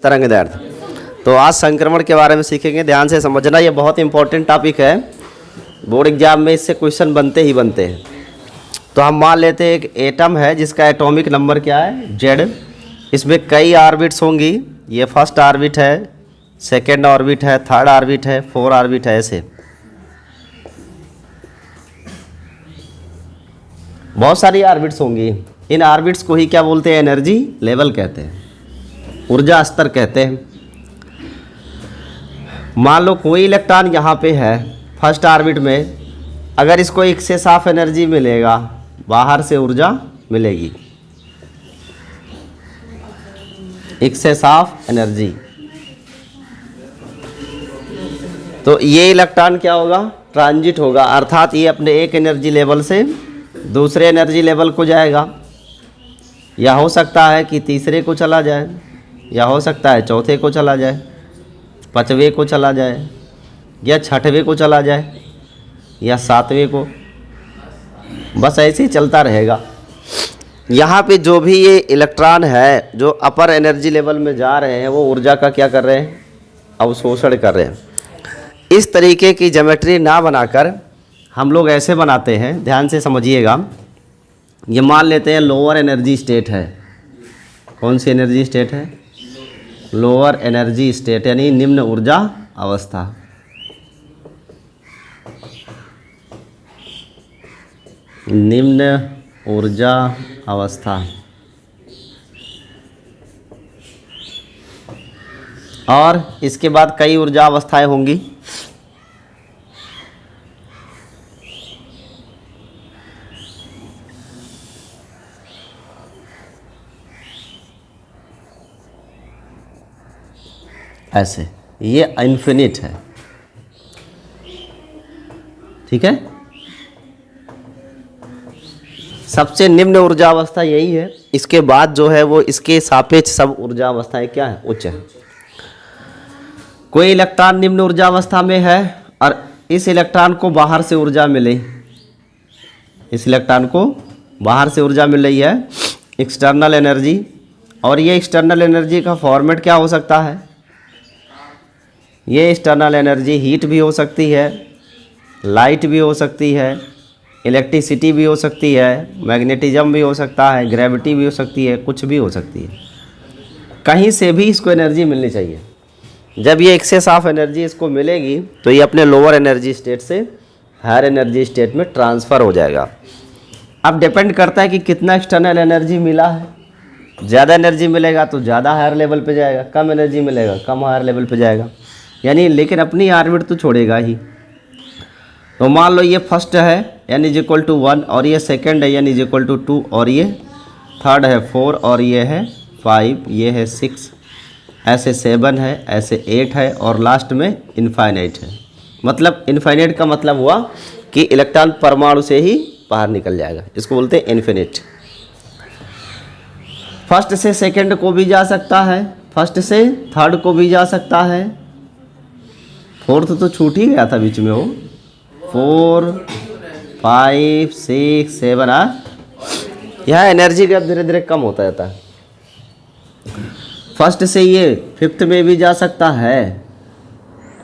तरंगदैर्ध्य। तो आज संक्रमण के बारे में सीखेंगे, ध्यान से समझना, ये बहुत इंपॉर्टेंट टॉपिक है। बोर्ड एग्जाम में इससे क्वेश्चन बनते ही बनते हैं। तो हम मान लेते हैं एक एटम है जिसका एटॉमिक नंबर क्या है, जेड। इसमें कई ऑर्बिट्स होंगी। ये फर्स्ट ऑर्बिट है, सेकेंड ऑर्बिट है, थर्ड ऑर्बिट है, फोर्थ ऑर्बिट है, ऐसे बहुत सारी ऑर्बिट्स होंगी। इन ऑर्बिट्स को ही क्या बोलते हैं, एनर्जी लेवल कहते हैं, ऊर्जा स्तर कहते हैं। मान लो कोई इलेक्ट्रॉन यहाँ पे है फर्स्ट ऑर्बिट में, अगर इसको एक्सेस ऑफ एनर्जी मिलेगा, बाहर से ऊर्जा मिलेगी, एक्सेस ऑफ एनर्जी, तो ये इलेक्ट्रॉन क्या होगा, ट्रांजिट होगा, अर्थात ये अपने एक एनर्जी लेवल से दूसरे एनर्जी लेवल को जाएगा। या हो सकता है कि तीसरे को चला जाए, या हो सकता है चौथे को चला जाए, पांचवें को चला जाए, या छठवें को चला जाए, या सातवें को, बस ऐसे ही चलता रहेगा। यहाँ पे जो भी ये इलेक्ट्रॉन है जो अपर एनर्जी लेवल में जा रहे हैं, वो ऊर्जा का क्या कर रहे हैं, अवशोषण कर रहे हैं। इस तरीके की ज्योमेट्री ना बनाकर हम लोग ऐसे बनाते हैं, ध्यान से समझिएगा। ये मान लेते हैं लोअर एनर्जी स्टेट है। कौन सी एनर्जी स्टेट है, लोअर एनर्जी स्टेट, यानी निम्न ऊर्जा अवस्था। निम्न ऊर्जा अवस्था। और इसके बाद कई ऊर्जा अवस्थाएं होंगी। ऐसे, ये इन्फिनिट है, ठीक है। सबसे निम्न ऊर्जा अवस्था यही है। इसके बाद जो है वो इसके सापेक्ष सब ऊर्जा अवस्थाएं क्या है, उच्च है। कोई इलेक्ट्रॉन निम्न ऊर्जा अवस्था में है और इस इलेक्ट्रॉन को बाहर से ऊर्जा मिले, इस इलेक्ट्रॉन को बाहर से ऊर्जा मिल रही है, एक्सटर्नल एनर्जी। और ये एक्सटर्नल एनर्जी का फॉर्मेट क्या हो सकता है, ये एक्सटर्नल एनर्जी हीट भी हो सकती है, लाइट भी हो सकती है, इलेक्ट्रिसिटी भी हो सकती है, मैग्नेटिज्म भी हो सकता है, ग्रेविटी भी हो सकती है, कुछ भी हो सकती है। कहीं से भी इसको एनर्जी मिलनी चाहिए। जब ये एक्सेस ऑफ एनर्जी इसको मिलेगी तो ये अपने लोअर एनर्जी स्टेट से हायर एनर्जी स्टेट में ट्रांसफ़र हो जाएगा। अब डिपेंड करता है कि कितना एक्सटर्नल एनर्जी मिला है। ज़्यादा एनर्जी मिलेगा तो ज़्यादा हायर लेवल पे जाएगा, कम एनर्जी मिलेगा कम हायर लेवल पे जाएगा, यानी लेकिन अपनी ऑर्बिट तो छोड़ेगा ही। तो मान लो ये फर्स्ट है यानी इज इक्वल टू 1, और ये सेकंड है यानी इज इक्वल टू 2, और ये थर्ड है 4, और ये है 5, ये है 6, ऐसे 7 है, ऐसे 8 है, और लास्ट में इनफाइनाइट है। मतलब इनफाइनाइट का मतलब हुआ कि इलेक्ट्रॉन परमाणु से ही बाहर निकल जाएगा, इसको बोलते हैं इन्फिनिट। फर्स्ट से सेकंड को भी जा सकता है, फर्स्ट से थर्ड को भी जा सकता है, फोर्थ तो छूट ही गया था बीच में, वो 4, 5, 6, 7 यहाँ एनर्जी गैप धीरे धीरे कम होता जाता है। फर्स्ट से ये फिफ्थ में भी जा सकता है,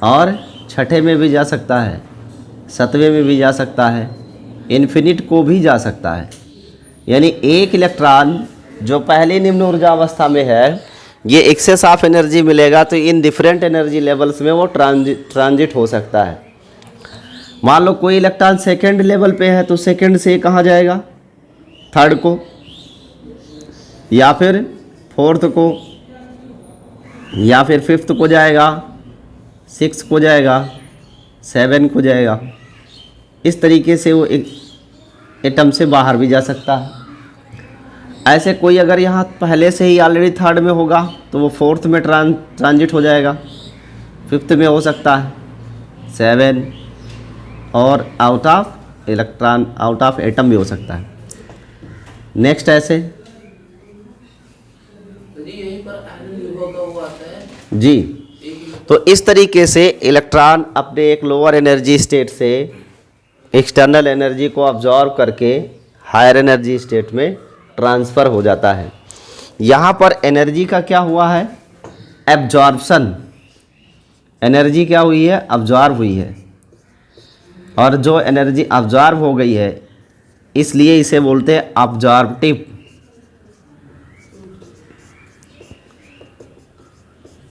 और छठे में भी जा सकता है, सातवें में भी जा सकता है, इन्फिनिट को भी जा सकता है। यानी एक इलेक्ट्रॉन जो पहले निम्न ऊर्जा अवस्था में है, ये एक्सेस ऑफ एनर्जी मिलेगा तो इन डिफरेंट एनर्जी लेवल्स में वो ट्रांजिट हो सकता है। मान लो कोई इलेक्ट्रॉन सेकंड लेवल पे है तो सेकंड से कहाँ जाएगा, थर्ड को, या फिर फोर्थ को, या फिर फिफ्थ को जाएगा, 6 को जाएगा, 7 को जाएगा। इस तरीके से वो एटम से बाहर भी जा सकता है। ऐसे कोई अगर यहाँ पहले से ही ऑलरेडी थर्ड में होगा तो वो फोर्थ में ट्रांजिट हो जाएगा, फिफ्थ में हो सकता है, 7, और out of electron, out of atom भी हो सकता है। नेक्स्ट ऐसे जी। तो इस तरीके से इलेक्ट्रॉन अपने एक लोअर एनर्जी स्टेट से एक्सटर्नल एनर्जी को अब्जॉर्व करके हायर एनर्जी स्टेट में ट्रांसफ़र हो जाता है। यहाँ पर एनर्जी का क्या हुआ है, एब्जॉर्प्शन, एनर्जी क्या हुई है, अब्जॉर्ब हुई है, और जो एनर्जी अब्जॉर्ब हो गई है इसलिए इसे बोलते हैं अब्जॉर्प्टिव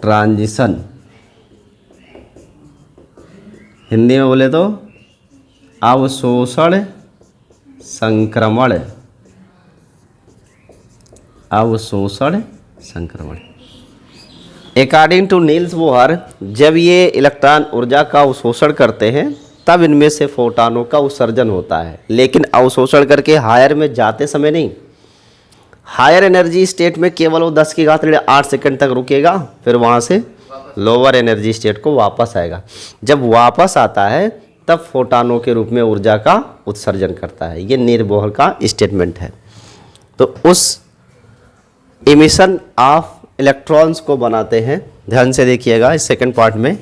ट्रांजिशन। हिंदी में बोले तो अवशोषण संक्रमण, अवशोषण संक्रमण। अकॉर्डिंग टू नील्स बोहर, जब ये इलेक्ट्रॉन ऊर्जा का अवशोषण करते हैं तब इनमें से फोटानों का उत्सर्जन होता है, लेकिन अवशोषण करके हायर में जाते समय नहीं। हायर एनर्जी स्टेट में केवल वो 10⁸ सेकंड तक रुकेगा, फिर वहाँ से लोअर एनर्जी स्टेट को वापस आएगा। जब वापस आता है तब फोटानों के रूप में ऊर्जा का उत्सर्जन करता है। ये नील बोहर का स्टेटमेंट है। तो उस इमिशन ऑफ इलेक्ट्रॉन्स को बनाते हैं। ध्यान से देखिएगा इस सेकंड पार्ट में।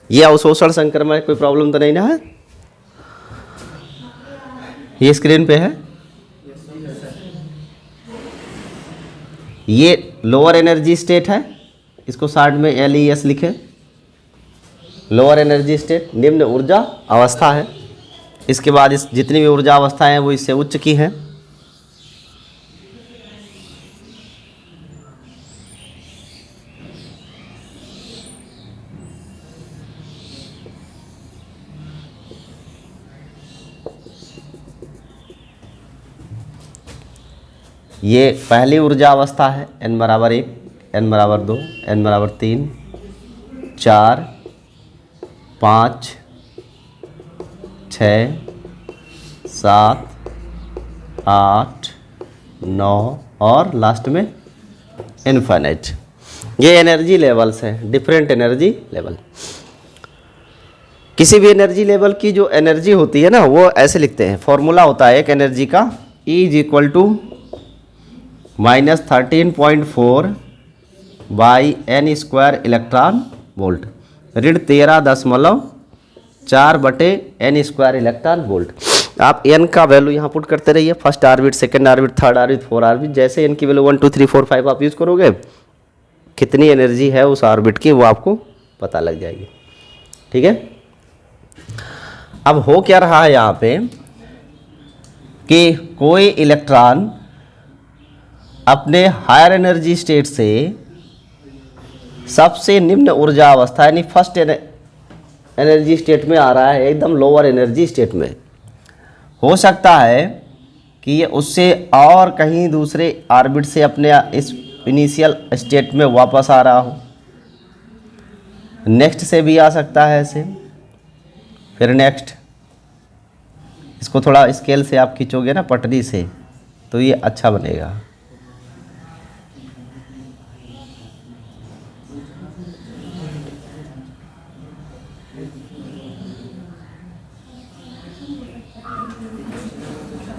ये अवशोषण संक्रमण, कोई प्रॉब्लम तो नहीं ना है? ये स्क्रीन पे है। ये लोअर एनर्जी स्टेट है, इसको साइड में LES लिखे। लोअर एनर्जी स्टेट निम्न ऊर्जा अवस्था है। इसके बाद इस जितनी भी ऊर्जा अवस्थाएं हैं वो इससे उच्च की हैं। ये पहली ऊर्जा अवस्था है, n बराबर 1, n बराबर 2, n बराबर 3, 4, 5, 6, 7, 8, 9 और लास्ट में इनफाइनाइट। ये एनर्जी लेवल्स हैं, डिफरेंट एनर्जी लेवल। किसी भी एनर्जी लेवल की जो एनर्जी होती है ना वो ऐसे लिखते हैं, फॉर्मूला होता है एक एनर्जी का, E = -13.4 by n² electron volt, ऋण 13.4/n² इलेक्ट्रॉन वोल्ट। आप n का वैल्यू यहाँ पुट करते रहिए, first orbit, second orbit, third orbit, fourth orbit. जैसे n की वैल्यू 1 2 3 4 5 आप यूज़ करोगे, कितनी एनर्जी है उस ऑर्बिट की वो आपको पता लग जाएगी। ठीक है। अब हो क्या रहा है यहाँ पे कि कोई इलेक्ट्रॉन अपने हायर एनर्जी स्टेट से सबसे निम्न ऊर्जा अवस्था यानी फर्स्ट एनर्जी स्टेट में आ रहा है, एकदम लोअर एनर्जी स्टेट में। हो सकता है कि ये उससे और कहीं दूसरे ऑर्बिट से अपने इस इनिशियल स्टेट में वापस आ रहा हो। नेक्स्ट से भी आ सकता है ऐसे, फिर नेक्स्ट। इसको थोड़ा स्केल से आप खींचोगे ना पटरी से तो ये अच्छा बनेगा।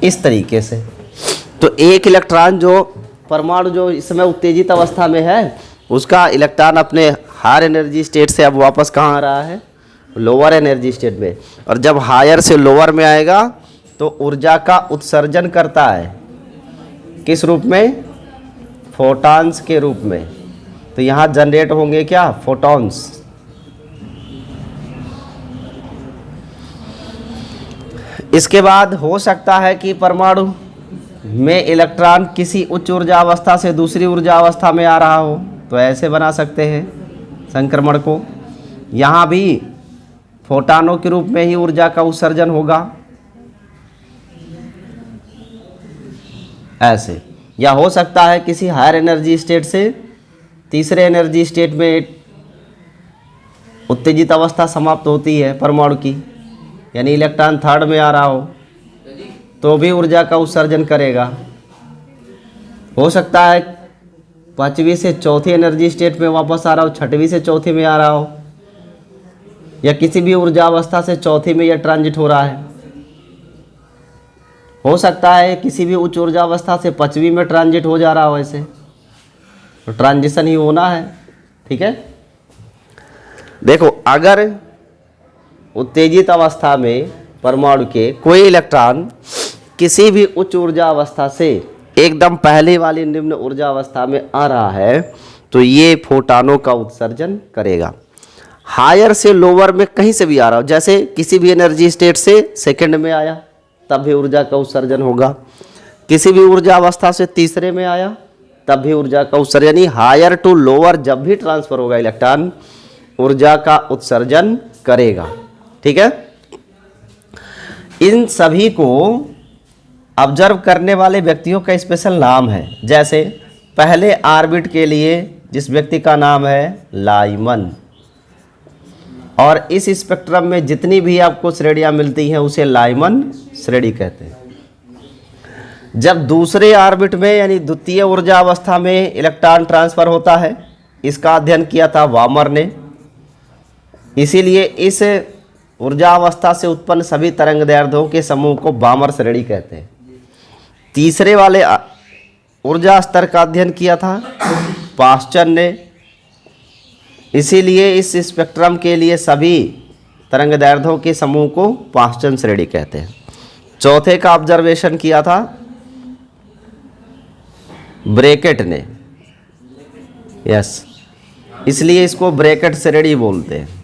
इस तरीके से। तो एक इलेक्ट्रॉन जो परमाणु जो इस समय उत्तेजित अवस्था में है उसका इलेक्ट्रॉन अपने हायर एनर्जी स्टेट से अब वापस कहाँ आ रहा है, लोअर एनर्जी स्टेट में। और जब हायर से लोअर में आएगा तो ऊर्जा का उत्सर्जन करता है, किस रूप में, फोटॉन्स के रूप में। तो यहाँ जनरेट होंगे क्या, फोटॉन्स। इसके बाद हो सकता है कि परमाणु में इलेक्ट्रॉन किसी उच्च ऊर्जा अवस्था से दूसरी ऊर्जा अवस्था में आ रहा हो, तो ऐसे बना सकते हैं संक्रमण को। यहाँ भी फोटानों के रूप में ही ऊर्जा का उत्सर्जन होगा ऐसे। या हो सकता है किसी हायर एनर्जी स्टेट से तीसरे एनर्जी स्टेट में उत्तेजित अवस्था समाप्त होती है परमाणु की, यानी इलेक्ट्रॉन थर्ड में आ रहा हो तो भी ऊर्जा का उत्सर्जन करेगा। हो सकता है पांचवी से चौथी एनर्जी स्टेट में वापस आ रहा हो, छठवीं से चौथी में आ रहा हो, या किसी भी ऊर्जा अवस्था से चौथी में यह ट्रांजिट हो रहा है। हो सकता है किसी भी उच्च ऊर्जा अवस्था से पांचवी में ट्रांजिट हो जा रहा हो, ऐसे तो ट्रांजिशन ही होना है। ठीक है। देखो, अगर उत्तेजित अवस्था में परमाणु के कोई इलेक्ट्रॉन किसी भी उच्च ऊर्जा अवस्था से एकदम पहले वाली निम्न ऊर्जा अवस्था में आ रहा है तो ये फोटानों का उत्सर्जन करेगा। हायर से लोअर में कहीं से भी आ रहा हो, जैसे किसी भी एनर्जी स्टेट से सेकंड में आया तब भी ऊर्जा का उत्सर्जन होगा, किसी भी ऊर्जा अवस्था से तीसरे में आया तब भी ऊर्जा का उत्सर्जन, यानी हायर टू लोअर जब भी ट्रांसफर होगा इलेक्ट्रॉन ऊर्जा का उत्सर्जन करेगा। ठीक है, इन सभी को ऑब्जर्व करने वाले व्यक्तियों का स्पेशल नाम है। जैसे पहले ऑर्बिट के लिए जिस व्यक्ति का नाम है लाइमन, और इस स्पेक्ट्रम में जितनी भी आपको श्रेणियां मिलती हैं उसे लाइमन श्रेणी कहते हैं। जब दूसरे ऑर्बिट में यानी द्वितीय ऊर्जा अवस्था में इलेक्ट्रॉन ट्रांसफर होता है, इसका अध्ययन किया था वामर ने, इसीलिए इस ऊर्जा अवस्था से उत्पन्न सभी तरंगदैर्ध्यों के समूह को बामर श्रेणी कहते हैं। तीसरे वाले ऊर्जा स्तर का अध्ययन किया था पाश्चन ने, इसीलिए इस स्पेक्ट्रम के लिए सभी तरंगदैर्ध्यों के समूह को पाश्चन श्रेणी कहते हैं। चौथे का ऑब्जर्वेशन किया था ब्रैकेट ने, यस, इसलिए इसको ब्रैकेट श्रेणी बोलते हैं।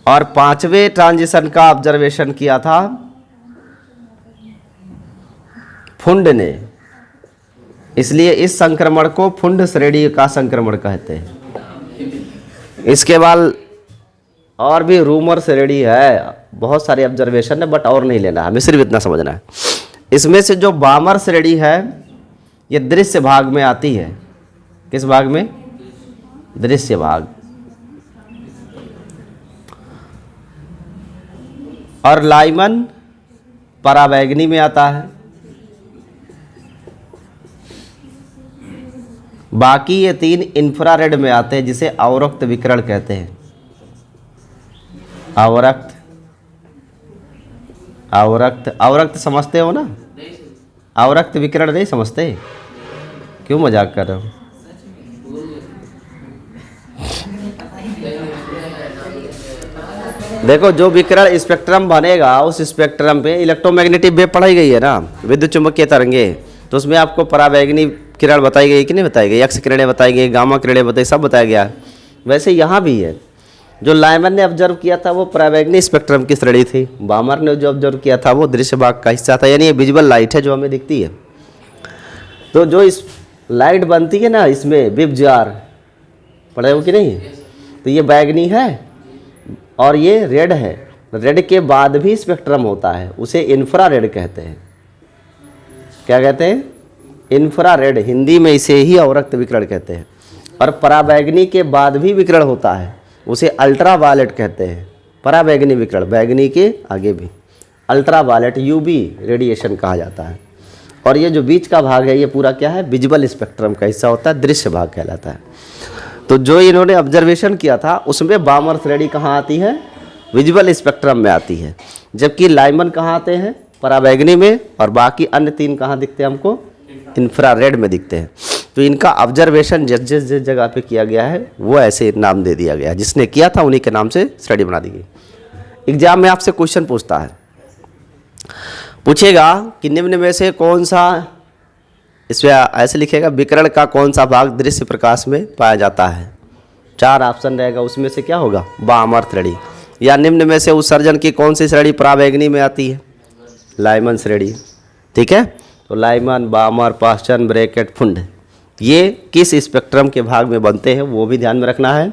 और पांचवें ट्रांजिशन का ऑब्जर्वेशन किया था फुंड ने, इसलिए इस संक्रमण को फुंड श्रेणी का संक्रमण कहते हैं। इसके बाद और भी रूमर श्रेणी है, बहुत सारे ऑब्जर्वेशन है बट और नहीं लेना, हमें सिर्फ इतना समझना है। इसमें से जो बामर श्रेणी है ये दृश्य भाग में आती है। किस भाग में? दृश्य भाग। और लाइमन परावैगनी में आता है। बाकी ये तीन इंफ्रारेड में आते हैं जिसे अवरक्त विकिरण कहते हैं। अवरक्त, अवरक्त, अवरक्त समझते हो ना? अवरक्त विकिरण नहीं समझते? क्यों मजाक कर रहे हो? देखो, जो विकिरण स्पेक्ट्रम बनेगा उस स्पेक्ट्रम पे इलेक्ट्रोमैग्नेटिक वेव पढ़ाई गई है ना, विद्युत चुंबकीय तरंगे, तो उसमें आपको परावैगनी किरण बताई गई कि नहीं बताई गई? एक्स किरणें बताई गई, गामा किरणें बताई, सब बताया गया। वैसे यहाँ भी है। जो लाइमन ने ऑब्जर्व किया था वो परावैगनी स्पेक्ट्रम की श्रेणी थी, बामर ने जो ऑब्जर्व किया था वो दृश्य भाग का हिस्सा था, यानी ये विजुअल लाइट है जो हमें दिखती है। तो जो इस लाइट बनती है ना, इसमें विब जार पढ़े हो कि नहीं? तो ये बैगनी है और ये रेड है। रेड के बाद भी स्पेक्ट्रम होता है, उसे इंफ्रारेड कहते हैं। क्या कहते हैं? इंफ्रारेड। हिंदी में इसे ही अवरक्त विकिरण कहते हैं। और परावैगनी के बाद भी विकिरण होता है, उसे अल्ट्रावायलेट कहते हैं। परावैगनी विकिरण, बैगनी के आगे भी अल्ट्रावायलेट यूवी रेडिएशन कहा जाता है। और ये जो बीच का भाग है ये पूरा क्या है? विजुअल स्पेक्ट्रम का हिस्सा होता है, दृश्य भाग कहलाता है। तो जो इन्होंने ऑब्जर्वेशन किया था उसमें बामर श्रेणी कहाँ आती है? विजुअल स्पेक्ट्रम में आती है। जबकि लाइमन कहाँ आते हैं? परावैगनी में। और बाकी अन्य तीन कहाँ दिखते हैं हमको? इंफ्रारेड में दिखते हैं। तो इनका ऑब्जर्वेशन जिस जिस जगह पे किया गया है वो ऐसे नाम दे दिया गया, जिसने किया था उन्हीं के नाम से श्रेणी बना दी गई। एग्जाम में आपसे क्वेश्चन पूछता है, पूछेगा कि निम्न में से कौन सा, इसमें ऐसे लिखेगा विकिरण का कौन सा भाग दृश्य प्रकाश में पाया जाता है। 4 ऑप्शन रहेगा, उसमें से क्या होगा? बामर श्रेणी। या निम्न में से उत्सर्जन की कौन सी श्रेणी परावैगनी में आती है? लाइमन श्रेणी। ठीक है, तो लाइमन, बामर, पाश्चन, ब्रैकेट, फुंड, ये किस स्पेक्ट्रम के भाग में बनते हैं वो भी ध्यान में रखना है।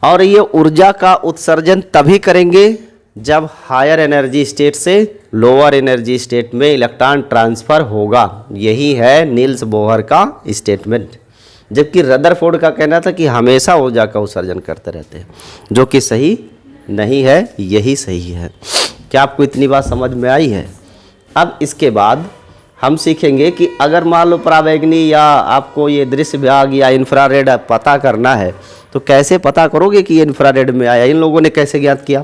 और ये ऊर्जा का उत्सर्जन तभी करेंगे जब हायर एनर्जी स्टेट से लोअर एनर्जी स्टेट में इलेक्ट्रॉन ट्रांसफ़र होगा। यही है नील्स बोहर का स्टेटमेंट। जबकि रदरफोर्ड का कहना था कि हमेशा ऊर्जा का उत्सर्जन करते रहते हैं, जो कि सही नहीं है, यही सही है। क्या आपको इतनी बात समझ में आई है? अब इसके बाद हम सीखेंगे कि अगर मान लो परावैगनी या आपको ये दृश्य भाग या इंफ्रारेड पता करना है तो कैसे पता करोगे कि ये इंफ्रारेड में आया? इन लोगों ने कैसे ज्ञात किया?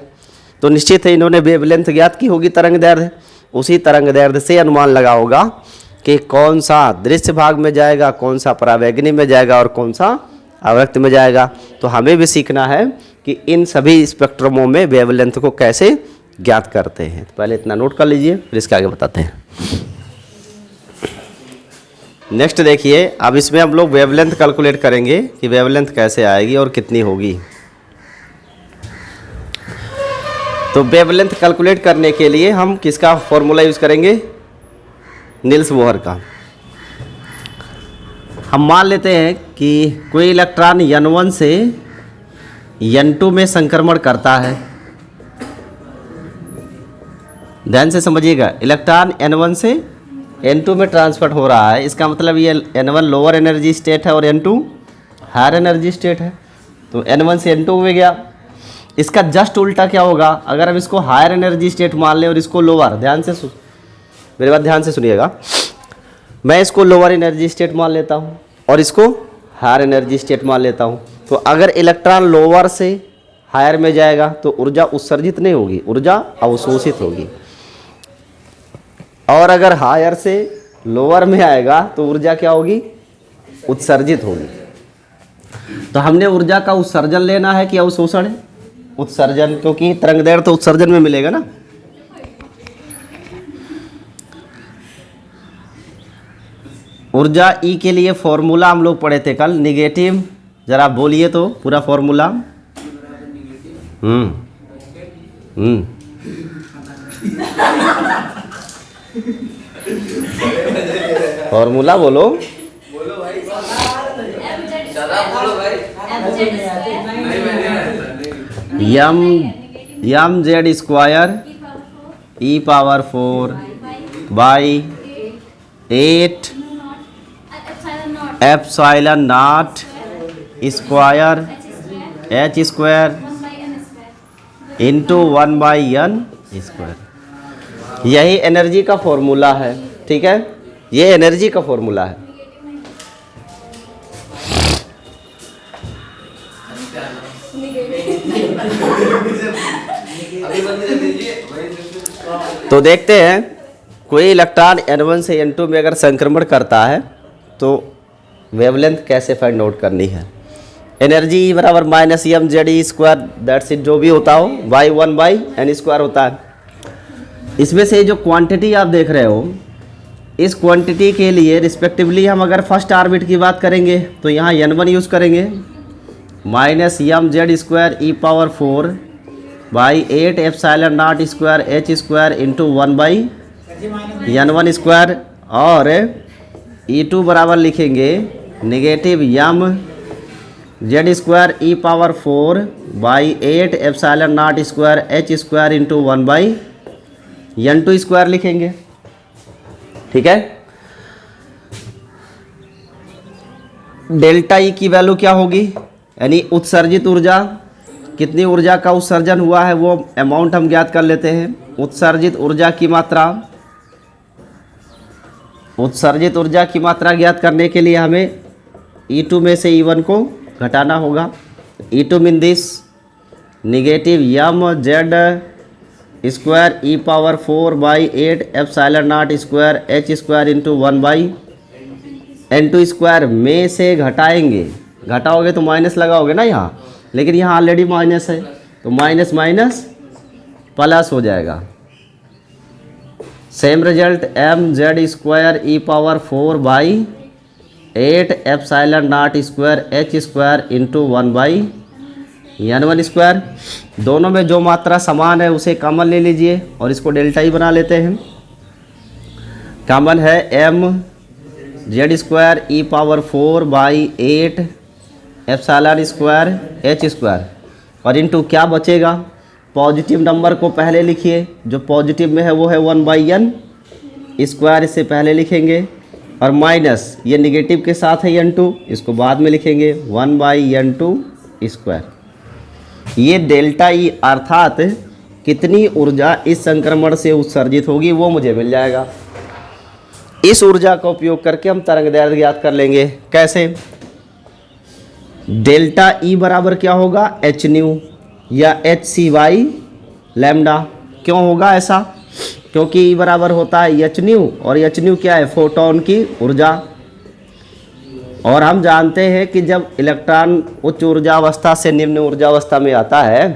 तो निश्चित है इन्होंने वेवलेंथ ज्ञात की होगी तरंगदैर्ध्य, उसी तरंगदैर्ध्य से अनुमान लगा होगा कि कौन सा दृश्य भाग में जाएगा, कौन सा परावैगनी में जाएगा और कौन सा आवर्त में जाएगा। तो हमें भी सीखना है कि इन सभी स्पेक्ट्रमों में वेवलेंथ को कैसे ज्ञात करते हैं। तो पहले इतना नोट कर लीजिए, फिर इसके आगे बताते हैं। नेक्स्ट देखिए, अब इसमें हम लोग वेवलेंथ कैलकुलेट करेंगे कि वेवलेंथ कैसे आएगी और कितनी होगी। तो वेवलेंथ कैलकुलेट करने के लिए हम किसका फॉर्मूला यूज़ करेंगे? नील्स बोहर का। हम मान लेते हैं कि कोई इलेक्ट्रॉन n1 से n2 में संक्रमण करता है। ध्यान से समझिएगा, इलेक्ट्रॉन n1 से n2 में ट्रांसफर हो रहा है। इसका मतलब ये n1 लोअर एनर्जी स्टेट है और n2 हायर एनर्जी स्टेट है। तो n1 से n2 में गया। इसका जस्ट उल्टा क्या होगा? अगर हम इसको हायर एनर्जी स्टेट मान लें और इसको लोअर, ध्यान से मेरी बात ध्यान से सुनिएगा, मैं इसको लोअर एनर्जी स्टेट मान लेता हूँ और इसको हायर एनर्जी स्टेट मान लेता हूँ। तो अगर इलेक्ट्रॉन लोअर से हायर में जाएगा तो ऊर्जा उत्सर्जित नहीं होगी, ऊर्जा अवशोषित होगी। और अगर हायर से लोअर में आएगा तो ऊर्जा क्या होगी? उत्सर्जित होगी। तो हमने ऊर्जा का उत्सर्जन लेना है कि अवशोषण? उत्सर्जन, क्योंकि तरंगदैर्घ्य तो उत्सर्जन में मिलेगा ना। ऊर्जा ई के लिए फॉर्मूला हम लोग पढ़े थे कल, निगेटिव, जरा बोलिए तो पूरा फॉर्मूला। फॉर्मूला बोलो। M Z square E power 4 by 8 epsilon not square H square into 1/n square. यही एनर्जी का फॉर्मूला है, ठीक है? ये एनर्जी का फॉर्मूला है। तो देखते हैं, कोई इलेक्ट्रॉन n1 से n2 में अगर संक्रमण करता है तो वेवलेंथ कैसे फाइंड आउट करनी है। एनर्जी बराबर minus M Z E square, that's it, जो भी होता हो, बाई 1/n स्क्वायर होता है। इसमें से जो क्वांटिटी आप देख रहे हो, इस क्वांटिटी के लिए रिस्पेक्टिवली हम अगर फर्स्ट ऑर्बिट की बात करेंगे तो यहाँ n1 यूज़ करेंगे, minus M Z square E power 4 by 8 epsilon not square H square into 1/n1 square. और E2 बराबर लिखेंगे negative M Z square E power 4 by 8 epsilon not square H square into 1/n2 square लिखेंगे, ठीक है? Delta E की value क्या होगी? यानी उत्सर्जित ऊर्जा, कितनी ऊर्जा का उत्सर्जन हुआ है वो अमाउंट हम ज्ञात कर लेते हैं। उत्सर्जित ऊर्जा की मात्रा, उत्सर्जित ऊर्जा की मात्रा ज्ञात करने के लिए हमें E2 में से E1 को घटाना होगा। E2 mean this negative M Z square E power 4 by 8 epsilon not square H square into 1/n2 square में से घटाएंगे। घटाओगे तो माइनस लगाओगे ना यहाँ, लेकिन यहाँ ऑलरेडी माइनस है तो माइनस माइनस प्लस हो जाएगा। Same result M Z square E power 4 by 8 epsilon not square H square into 1/n1 square. दोनों में जो मात्रा समान है उसे कॉमन ले लीजिए और इसको डेल्टा ही बना लेते हैं। कॉमन है M Z square E power 4 by 8 epsilon square H square और इंटू क्या बचेगा? पॉजिटिव नंबर को पहले लिखिए, जो पॉजिटिव में है वो है 1/n स्क्वायर, इससे पहले लिखेंगे, और माइनस ये निगेटिव के साथ है n2, इसको बाद में लिखेंगे 1/n2 स्क्वायर। ये डेल्टा ई अर्थात कितनी ऊर्जा इस संक्रमण से उत्सर्जित होगी वो मुझे मिल जाएगा। इस ऊर्जा का उपयोग करके हम तरंगदैर्घ्य ज्ञात कर लेंगे। कैसे? डेल्टा ई बराबर क्या होगा? एच न्यू या एच सी वाई लैम्डा। क्यों होगा ऐसा? क्योंकि ई बराबर होता है एच न्यू और एच न्यू क्या है? फोटोन की ऊर्जा। और हम जानते हैं कि जब इलेक्ट्रॉन उच्च ऊर्जा अवस्था से निम्न ऊर्जा अवस्था में आता है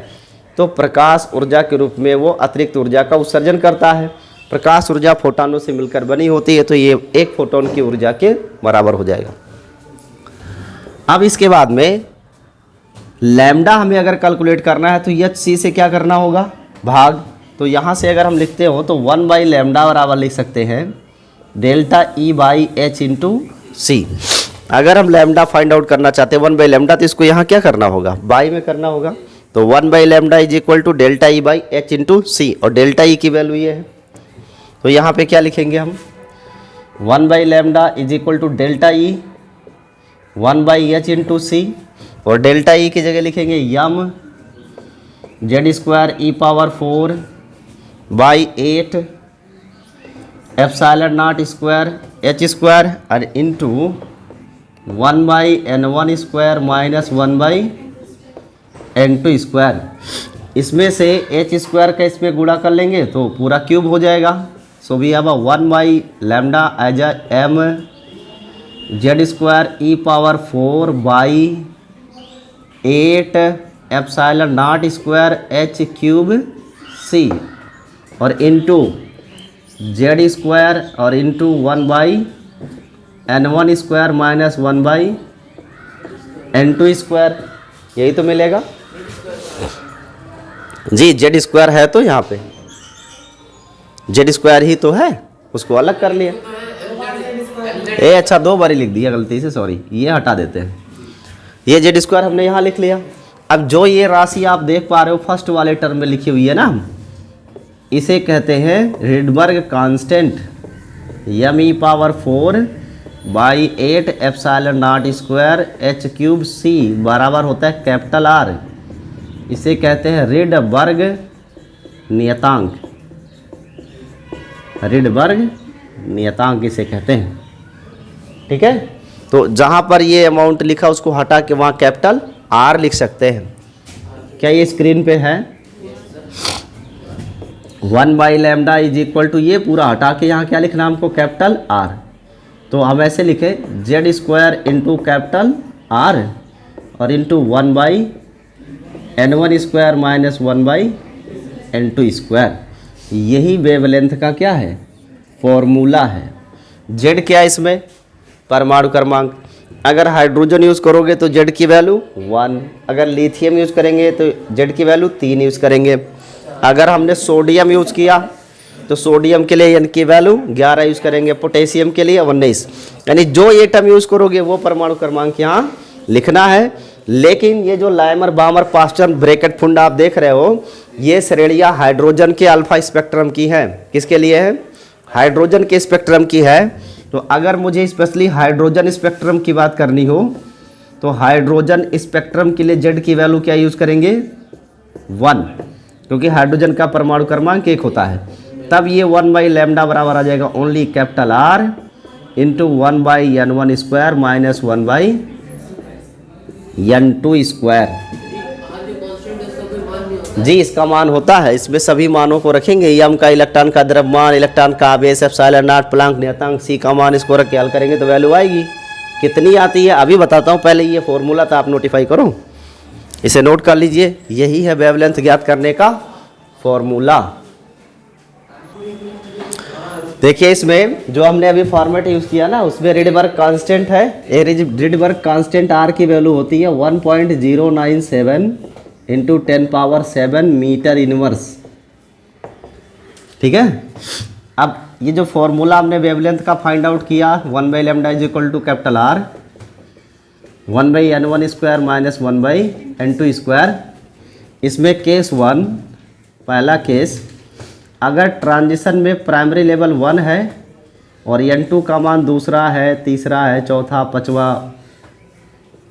तो प्रकाश ऊर्जा के रूप में वो अतिरिक्त ऊर्जा का उत्सर्जन करता है। प्रकाश ऊर्जा फोटोनों से मिलकर बनी होती है, तो ये एक फोटोन की ऊर्जा के बराबर हो जाएगा। अब इसके बाद में लैम्डा हमें अगर कैलकुलेट करना है तो एच सी से क्या करना होगा, भाग। तो यहाँ से अगर हम लिखते हो तो 1 बाई लैम्डा बराबर लिख सकते हैं delta E by H into C. अगर हम लैम्डा फाइंड आउट करना चाहते हैं 1 बाई लैम्डा, तो इसको यहाँ क्या करना होगा, बाई में करना होगा। तो 1 by lambda is equal to delta E by H into C, और डेल्टा ई की वैल्यू ये है। तो यहाँ पे क्या लिखेंगे हम, 1 by lambda is equal to delta E 1 by H into C, और डेल्टा ई की जगह लिखेंगे M Z square E power 4 by 8 epsilon not square H square और into 1 by n1 square minus 1 by n2 square. इसमें से H square का इसमें गुणा कर लेंगे तो पूरा क्यूब हो जाएगा। So we have 1 by lambda as a M Z square E power 4 by 8 epsilon not square H cube C, और इंटू जेड स्क्वायर और into 1 by n1 square minus 1 by n2 square. यही तो मिलेगा जी। Z square है तो यहाँ पे Z square ही तो है, उसको अलग कर लिया। अच्छा 2 बारी लिख दिया गलती से, सॉरी, ये हटा देते हैं। ये जेड स्क्वायर हमने यहाँ लिख लिया। अब जो ये राशि आप देख पा रहे हो फर्स्ट वाले टर्म में लिखी हुई है ना, इसे कहते हैं Rydberg constant M E power 4 by 8 epsilon not square H cube C बराबर होता है कैपिटल आर। इसे कहते हैं रिडबर्ग नियतांक, रिडबर्ग नियतांक इसे कहते हैं। ठीक है, तो जहाँ पर ये अमाउंट लिखा उसको हटा के वहाँ कैपिटल आर लिख सकते हैं। क्या ये स्क्रीन पे है? 1 by lambda is equal to, ये पूरा हटा के यहाँ क्या लिखना हमको, कैपिटल आर। तो हम ऐसे लिखे Z square into capital R और into 1 by n1 square minus 1 by n2 square. यही वेवलेंथ का क्या है, फॉर्मूला है। जेड क्या है इसमें, परमाणु क्रमांक। अगर हाइड्रोजन यूज़ करोगे तो जेड की वैल्यू 1, अगर लिथियम यूज़ करेंगे तो जेड की वैल्यू 3 यूज़ करेंगे। अगर हमने सोडियम यूज़ किया तो सोडियम के लिए एन की वैल्यू 11 यूज़ करेंगे, पोटेशियम के लिए 19। यानी जो एटम यूज़ करोगे वो परमाणु क्रमांक यहाँ लिखना है। लेकिन ये जो लाइमर बामर पास्टन ब्रैकेट फुंड आप देख रहे हो, ये श्रेणियाँ हाइड्रोजन के अल्फा स्पेक्ट्रम की हैं। किसके लिए है, हाइड्रोजन के स्पेक्ट्रम की है। तो अगर मुझे स्पेशली हाइड्रोजन स्पेक्ट्रम की बात करनी हो तो हाइड्रोजन स्पेक्ट्रम के लिए जेड की वैल्यू क्या यूज़ करेंगे, 1, क्योंकि हाइड्रोजन का परमाणु क्रमांक 1 होता है। तब ये 1 बाई लैम्डा बराबर आ जाएगा only capital R into 1 by n1 square minus 1 by n2 square. जी इसका मान होता है, इसमें सभी मानों को रखेंगे। यम का इलेक्ट्रॉन का द्रव्यमान, इलेक्ट्रॉन का आवेश, एप्सिलॉन नॉट, प्लांक नियतांक, सी का मान, इसको रख के हल करेंगे तो वैल्यू आएगी। कितनी आती है अभी बताता हूँ, पहले ये फॉर्मूला था आप नोटिफाई करो, इसे नोट कर लीजिए। यही है वेवलेंथ ज्ञात करने का फॉर्मूला। देखिए इसमें जो हमने अभी फॉर्मेट यूज़ किया ना, उसमें रिडबर्ग कांस्टेंट है। रिडबर्ग कांस्टेंट आर की वैल्यू होती है 1.097 इंटू 10⁻7 मीटर इनवर्स। ठीक है, अब ये जो फॉर्मूला हमने वेवलेंथ का फाइंड आउट किया, 1 by lambda is equal to capital R 1 by n1 square minus 1 by n2 square. इसमें केस 1, पहला केस, अगर ट्रांजिशन में प्राइमरी लेवल 1 है और n2 का मान दूसरा है, तीसरा है, चौथा, पांचवा,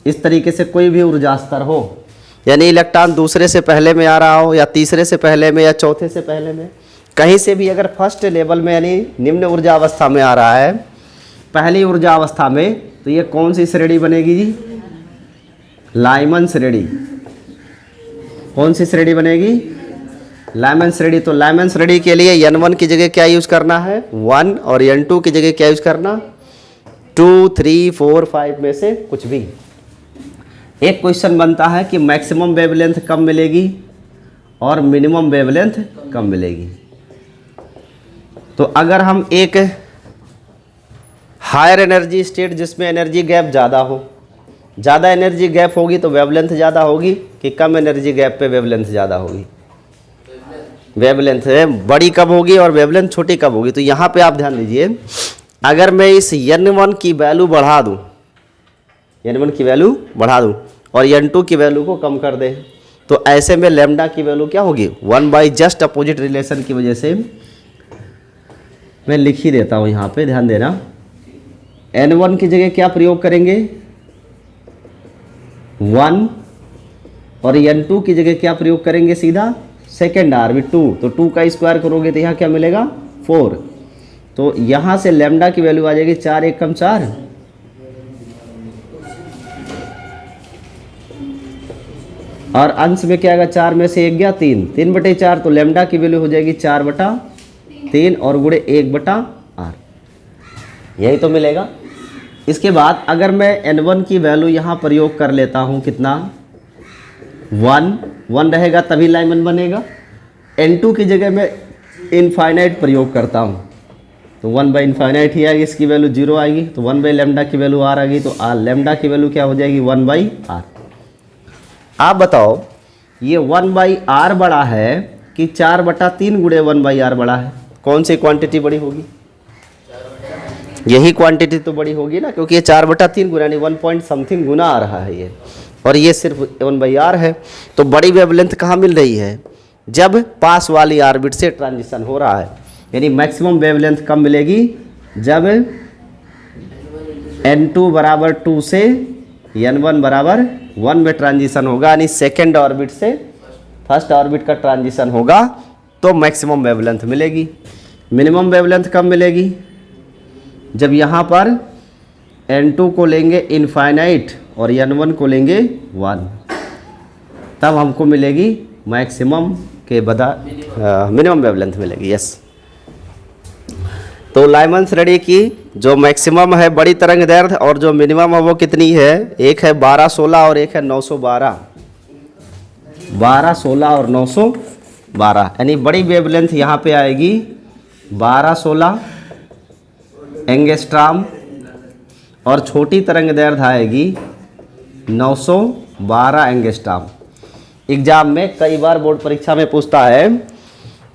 इस तरीके से कोई भी ऊर्जा स्तर हो, यानी इलेक्ट्रॉन दूसरे से पहले में आ रहा हो या तीसरे से पहले में या चौथे से पहले में, कहीं से भी अगर फर्स्ट लेवल में यानी निम्न ऊर्जा अवस्था में आ रहा है, पहली ऊर्जा अवस्था में, तो ये कौन सी श्रेणी बनेगी जी, लाइमन श्रेणी। कौन सी श्रेणी बनेगी, लाइमन श्रेणी। तो लाइमन श्रेणी के लिए n1 की जगह क्या यूज़ करना है, 1, और n2 की जगह क्या यूज़ करना, 2, 3, 4, 5 में से कुछ भी। एक क्वेश्चन बनता है कि मैक्सिमम वेवलेंथ कब मिलेगी और मिनिमम वेवलेंथ कब मिलेगी। तो अगर हम एक हायर एनर्जी स्टेट जिसमें एनर्जी गैप ज़्यादा हो, ज़्यादा एनर्जी गैप होगी तो वेवलेंथ ज़्यादा होगी कि कम एनर्जी गैप पे वेवलेंथ ज़्यादा होगी? वेवलेंथ बड़ी कब होगी और वेवलेंथ छोटी कब होगी? तो यहाँ पे आप ध्यान दीजिए, अगर मैं इस n1 की वैल्यू बढ़ा दूँ, n1 की वैल्यू बढ़ा दूँ और n2 की वैल्यू को कम कर दे, तो ऐसे में लैम्डा की वैल्यू क्या होगी? 1/जस्ट अपोजिट रिलेशन की वजह से मैं लिख ही देता हूँ यहाँ पे, ध्यान देना। n1 की जगह क्या प्रयोग करेंगे? 1, और n2 की जगह क्या प्रयोग करेंगे? सीधा सेकेंड आर्बिट 2, तो 2 का स्क्वायर करोगे तो यहाँ क्या मिलेगा? 4। तो यहाँ से लैम्डा की वैल्यू आ जाएगी 4 1 कम 4, और अंश में क्या आएगा? 4 में से 1 गया 3, 3/4, तो लैम्डा की वैल्यू हो जाएगी 4/3 और गुणे 1/r, यही तो मिलेगा। इसके बाद अगर मैं n1 की वैल्यू यहाँ प्रयोग कर लेता हूँ, कितना? 1 रहेगा तभी लाइमन बनेगा। n2 की जगह मैं इनफाइनाइट प्रयोग करता हूँ तो 1/इनफाइनाइट ही आएगी, इसकी वैल्यू 0 आएगी, तो 1/लैम्डा की वैल्यू r आ गई, तो लैम्डा की वैल्यू क्या हो जाएगी? 1/r। आप बताओ ये 1/r बड़ा है कि 4/3 गुणे 1/r बड़ा है? कौन सी क्वांटिटी बड़ी होगी? यही क्वांटिटी तो बड़ी होगी ना, क्योंकि ये 4/3 गुना यानी 1 पॉइंट समथिंग गुना आ रहा है ये, और ये सिर्फ 1/r है। तो बड़ी वेवलेंथ कहाँ मिल रही है? जब पास वाली ऑर्बिट से ट्रांजिशन हो रहा है, यानी मैक्सिमम वेवलेंथ कब मिलेगी? जब n2 बराबर 2 से n1 बराबर 1 में ट्रांजिशन होगा, यानी सेकेंड ऑर्बिट से फर्स्ट ऑर्बिट का ट्रांजिशन होगा, तो मैक्सिमम वेवलेंथ मिलेगी। मिनिमम वेवलेंथ कब मिलेगी? जब यहाँ पर n2 को लेंगे इनफाइनाइट और n1 को लेंगे 1, तब हमको मिलेगी मैक्सिमम के मिनिमम वेवलेंथ मिलेगी। यस, तो लाइमन श्रेणी की जो मैक्सिमम है बड़ी तरंग दैर्ध्य और जो मिनिमम है वो कितनी है? एक है 1216 और एक है 912। 1216 और 912, यानी बड़ी वेवलेंथ यहाँ पे आएगी 1216 एंगस्ट्रॉम और छोटी तरंग दैर्ध्य आएगी 912 एंगस्ट्रॉम। एग्जाम में कई बार बोर्ड परीक्षा में पूछता है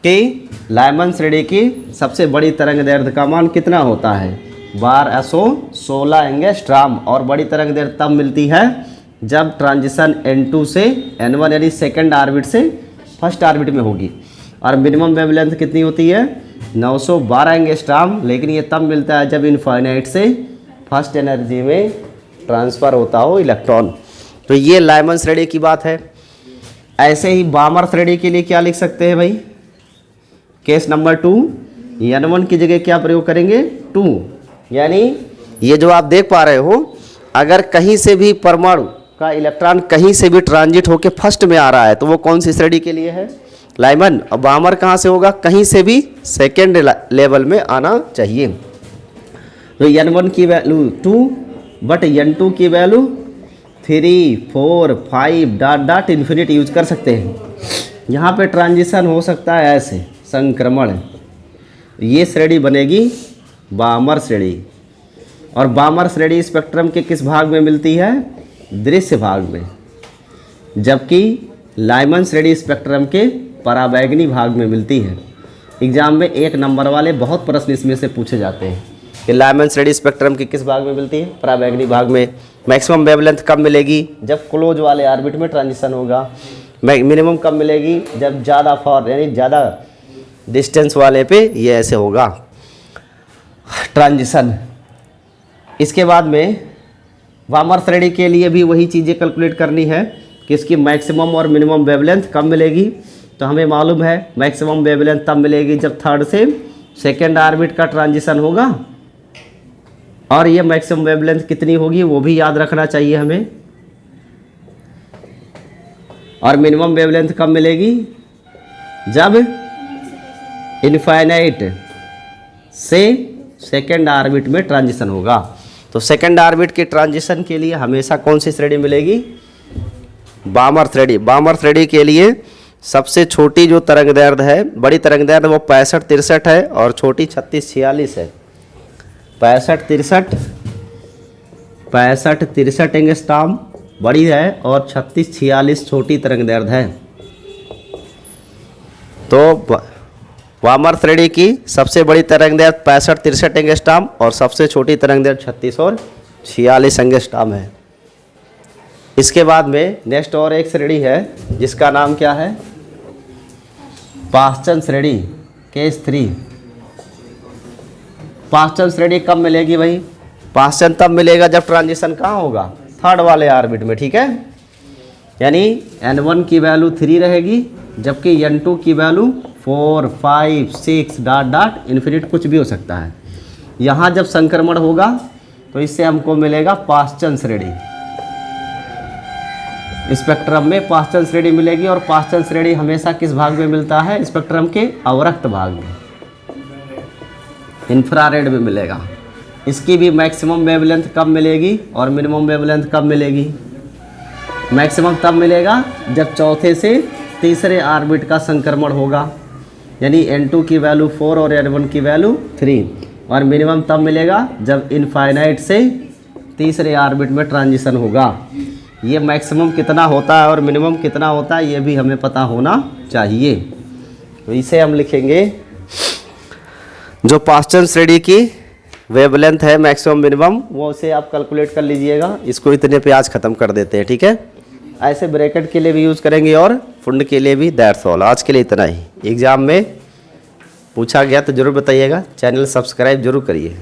कि लाइमन श्रेणी की सबसे बड़ी तरंग दैर्ध्य का मान कितना होता है? 1216 एंगस्ट्रॉम, और बड़ी तरंग दैर्ध्य तब मिलती है जब ट्रांजिशन n2 से n1 यानी सेकेंड ऑर्बिट से फर्स्ट ऑर्बिट में होगी। और मिनिमम वेवलेंथ कितनी होती है? 912 एंगस्ट्रॉम, लेकिन ये तब मिलता है जब इनफाइनाइट से फर्स्ट एनर्जी में ट्रांसफ़र होता हो इलेक्ट्रॉन। तो ये लाइमन श्रेणी की बात है। ऐसे ही बामर श्रेणी के लिए क्या लिख सकते हैं भाई? केस नंबर 2, n1 की जगह क्या प्रयोग करेंगे? 2, यानी ये जो आप देख पा रहे हो, अगर कहीं से भी परमाणु का इलेक्ट्रॉन कहीं से भी ट्रांजिट होकर फर्स्ट में आ रहा है तो वो कौन सी श्रेणी के लिए है? लाइमन। अब बामर कहाँ से होगा? कहीं से भी सेकेंड लेवल में आना चाहिए। तो n1 की वैल्यू 2 बट n2 की value 3, 4, 5 dot dot infinite use कर सकते हैं। यहाँ पे ट्रांजिशन हो सकता है ऐसे संक्रमण, ये श्रेणी बनेगी बामर श्रेणी। और बामर श्रेणी स्पेक्ट्रम के किस भाग में मिलती है? दृश्य भाग में, जबकि लाइमन श्रेणी स्पेक्ट्रम के पराबैंगनी भाग में मिलती है। एग्जाम में 1 नंबर वाले बहुत प्रश्न इसमें से पूछे जाते हैं कि लाइमन श्रेणी स्पेक्ट्रम के किस भाग में मिलती है? पराबैंगनी भाग में। मैक्सिमम वेवलेंथ कब मिलेगी? जब क्लोज वाले ऑर्बिट में ट्रांजिशन होगा। मिनिमम कब मिलेगी? जब ज़्यादा फॉर यानी ज़्यादा डिस्टेंस वाले पे ये ऐसे होगा ट्रांजिशन। इसके बाद में बामर श्रेणी के लिए भी वही चीज़ें कैलकुलेट करनी है कि इसकी मैक्सिमम और मिनिमम वेवलेंथ कब मिलेगी। तो हमें मालूम है मैक्सिमम वेवलेंथ तब मिलेगी जब थर्ड से सेकेंड ऑर्बिट का ट्रांजिशन होगा, और ये मैक्सिमम वेवलेंथ कितनी होगी वो भी याद रखना चाहिए हमें। और मिनिमम वेवलेंथ कब मिलेगी? जब इनफाइनाइट से सेकेंड ऑर्बिट में ट्रांजिशन होगा। तो सेकंड ऑर्बिट के ट्रांजिशन के लिए हमेशा कौन सी श्रेणी मिलेगी? बामर श्रेणी। बामर श्रेणी के लिए सबसे छोटी जो तरंगदैर्ध्य है, बड़ी तरंगदैर्ध्य वो 65-63 है और छोटी 36-46 है। 65-63 एंगस्ट्रॉम बड़ी है और 36-46 छोटी तरंगदैर्ध्य है। तो वामर श्रेणी की सबसे बड़ी तरंगदैर्ध्य 65-63 एंगस्ट्रॉम और सबसे छोटी तरंगदैर्ध्य 36 और 46 एंगस्ट्रॉम है। इसके बाद में नेक्स्ट और एक श्रेणी है जिसका नाम क्या है? पाश्चन श्रेणी, केस 3। पाश्चन श्रेणी कब मिलेगी भाई? पाश्चन तब मिलेगा जब ट्रांजिशन कहाँ होगा? थर्ड वाले ऑर्बिट में, ठीक है। यानी N1 की वैल्यू 3 रहेगी जबकि N2 की वैल्यू 4, 5, 6 डॉट डॉट इन्फिनिट कुछ भी हो सकता है। यहाँ जब संक्रमण होगा तो इससे हमको मिलेगा पाश्चन श्रेणी। स्पेक्ट्रम में पाश्चन श्रेणी मिलेगी और पाश्चन श्रेणी हमेशा किस भाग में मिलता है? स्पेक्ट्रम के अवरक्त भाग में, इंफ्रारेड में मिलेगा। इसकी भी मैक्सिमम वेवलेंथ कब मिलेगी और मिनिमम वेवलेंथ कब मिलेगी? मैक्सिमम तब मिलेगा जब चौथे से तीसरे ऑर्बिट का संक्रमण होगा, यानी N2 की वैल्यू 4 और N1 की वैल्यू 3, और मिनिमम तब मिलेगा जब इनफाइनाइट से तीसरे ऑर्बिट में ट्रांजिशन होगा। ये मैक्सिमम कितना होता है और मिनिमम कितना होता है ये भी हमें पता होना चाहिए। तो इसे हम लिखेंगे, जो पाश्चन श्रेणी की वेवलेंथ है मैक्सिमम मिनिमम, वो उसे आप कैलकुलेट कर लीजिएगा। इसको इतने पे आज ख़त्म कर देते हैं, ठीक है। ऐसे ब्रैकेट के लिए भी यूज़ करेंगे और फुंड के लिए भी। दैट्स ऑल, आज के लिए इतना ही। एग्ज़ाम में पूछा गया तो ज़रूर बताइएगा। चैनल सब्सक्राइब जरूर करिए।